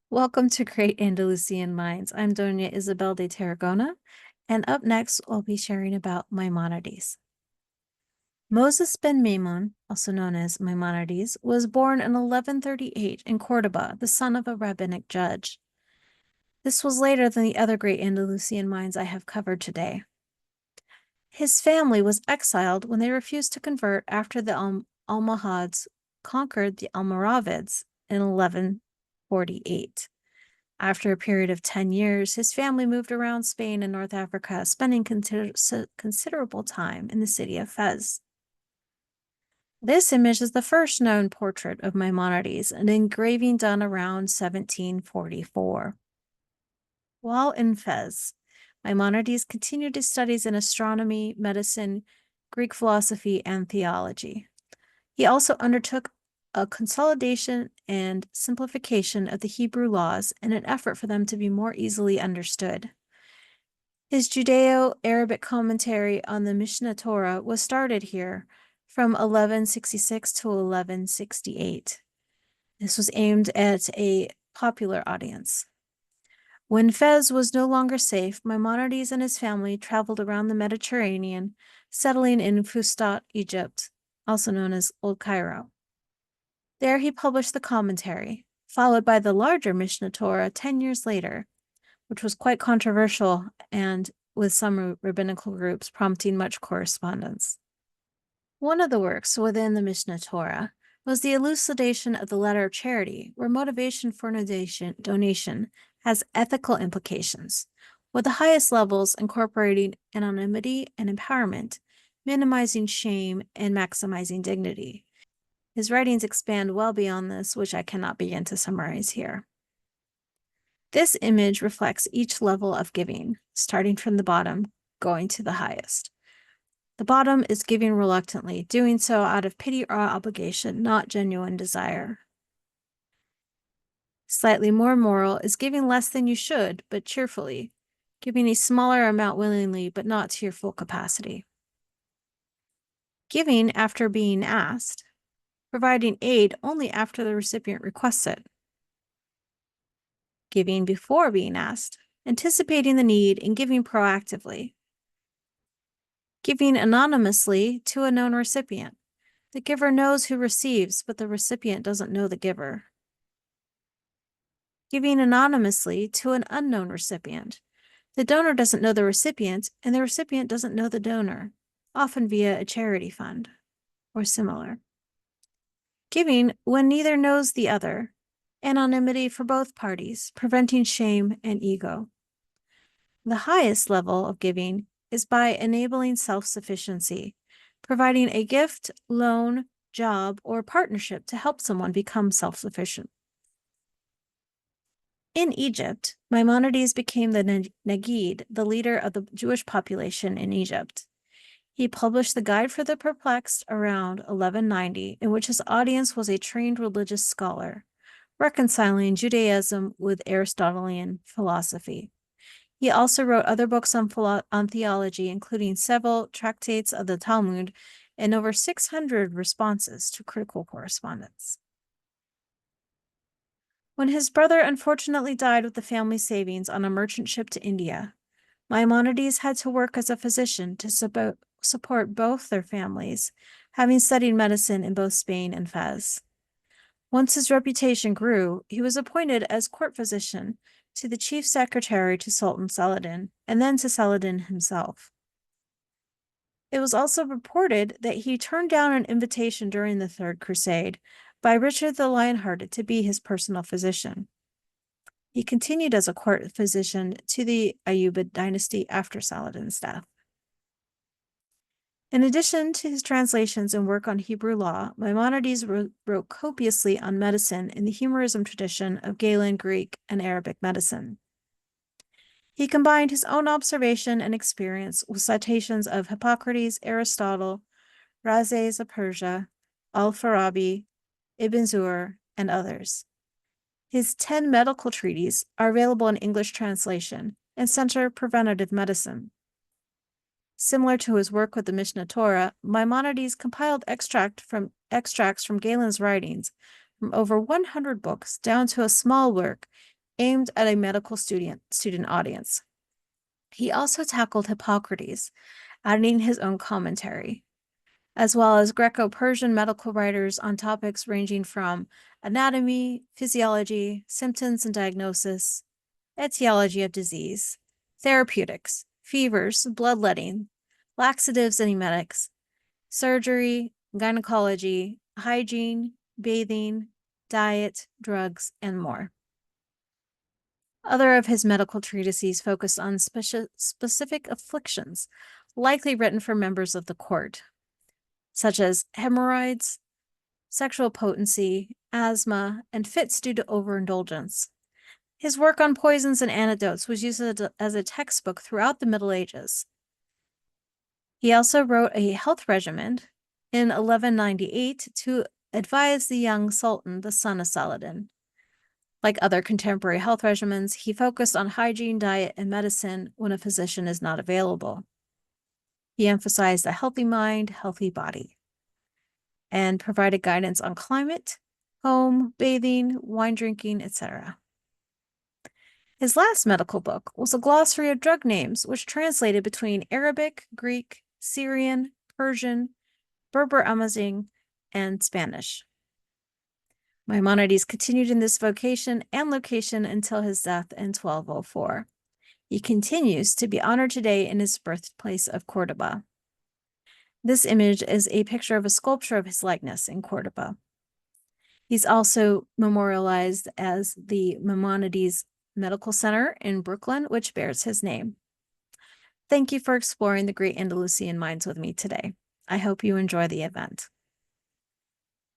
Welcome to Great Andalusian Minds. I'm Doña Isabel de Tarragona, and up next, I'll be sharing about Maimonides. Moses ben Maimon, also known as Maimonides, was born in 1138 in Cordoba, the son of a rabbinic judge. This was later than the other great Andalusian minds I have covered today. His family was exiled when they refused to convert after the Almohads conquered the Almoravids in 1148. After a period of 10 years, his family moved around Spain and North Africa, spending considerable time in the city of Fez. This image is the first known portrait of Maimonides, an engraving done around 1744. While in Fez, Maimonides continued his studies in astronomy, medicine, Greek philosophy, and theology. He also undertook a consolidation and simplification of the Hebrew laws in an effort for them to be more easily understood. His Judeo-Arabic commentary on the Mishnah Torah was started here from 1166 to 1168. This was aimed at a popular audience. When Fez was no longer safe, Maimonides and his family traveled around the Mediterranean, settling in Fustat, Egypt, also known as Old Cairo. There he published the commentary, followed by the larger Mishnah Torah 10 years later, which was quite controversial and with some rabbinical groups prompting much correspondence. One of the works within the Mishnah Torah was the elucidation of the letter of charity, where motivation for donation has ethical implications, with the highest levels incorporating anonymity and empowerment, minimizing shame and maximizing dignity. His writings expand well beyond this, which I cannot begin to summarize here. This image reflects each level of giving, starting from the bottom, going to the highest. The bottom is giving reluctantly, doing so out of pity or obligation, not genuine desire. Slightly more moral is giving less than you should, but cheerfully, giving a smaller amount willingly, but not to your full capacity. Giving after being asked, providing aid only after the recipient requests it. Giving before being asked, anticipating the need and giving proactively. Giving anonymously to a known recipient. The giver knows who receives, but the recipient doesn't know the giver. Giving anonymously to an unknown recipient. The donor doesn't know the recipient, and the recipient doesn't know the donor, often via a charity fund or similar. Giving when neither knows the other. Anonymity for both parties, preventing shame and ego. The highest level of giving is by enabling self-sufficiency, providing a gift, loan, job, or partnership to help someone become self-sufficient. In Egypt, Maimonides became the Nagid, the leader of the Jewish population in Egypt. He published the Guide for the Perplexed around 1190, in which his audience was a trained religious scholar, reconciling Judaism with Aristotelian philosophy. He also wrote other books on theology, including several tractates of the Talmud and over 600 responses to critical correspondence. When his brother unfortunately died with the family savings on a merchant ship to India, Maimonides had to work as a physician to support both their families, having studied medicine in both Spain and Fez. Once his reputation grew, he was appointed as court physician to the chief secretary to Sultan Saladin, and then to Saladin himself. It was also reported that he turned down an invitation during the Third Crusade by Richard the Lionhearted to be his personal physician. He continued as a court physician to the Ayyubid dynasty after Saladin's death. In addition to his translations and work on Hebrew law, Maimonides wrote copiously on medicine in the humorism tradition of Galen Greek and Arabic medicine. He combined his own observation and experience with citations of Hippocrates, Aristotle, Rhazes of Persia, Al-Farabi, Ibn Zur, and others. His 10 medical treatises are available in English translation and center preventative medicine. Similar to his work with the Mishnah Torah, Maimonides compiled extracts from Galen's writings from over 100 books down to a small work aimed at a medical student audience. He also tackled Hippocrates, adding his own commentary, as well as Greco-Persian medical writers on topics ranging from anatomy, physiology, symptoms and diagnosis, etiology of disease, therapeutics, fevers, bloodletting, laxatives and emetics, surgery, gynecology, hygiene, bathing, diet, drugs, and more. Other of his medical treatises focused on specific afflictions, likely written for members of the court, such as hemorrhoids, sexual potency, asthma, and fits due to overindulgence. His work on poisons and antidotes was used as a textbook throughout the Middle Ages. He also wrote a health regimen in 1198 to advise the young Sultan, the son of Saladin. Like other contemporary health regimens, he focused on hygiene, diet, and medicine when a physician is not available. He emphasized a healthy mind, healthy body, and provided guidance on climate, home, bathing, wine drinking, etc. His last medical book was a glossary of drug names, which translated between Arabic, Greek, Syrian, Persian, Berber Amazigh, and Spanish. Maimonides continued in this vocation and location until his death in 1204. He continues to be honored today in his birthplace of Cordoba. This image is a picture of a sculpture of his likeness in Cordoba. He's also memorialized as the Maimonides Medical Center in Brooklyn, which bears his name. Thank you for exploring the great Andalusian minds with me today. I hope you enjoy the event.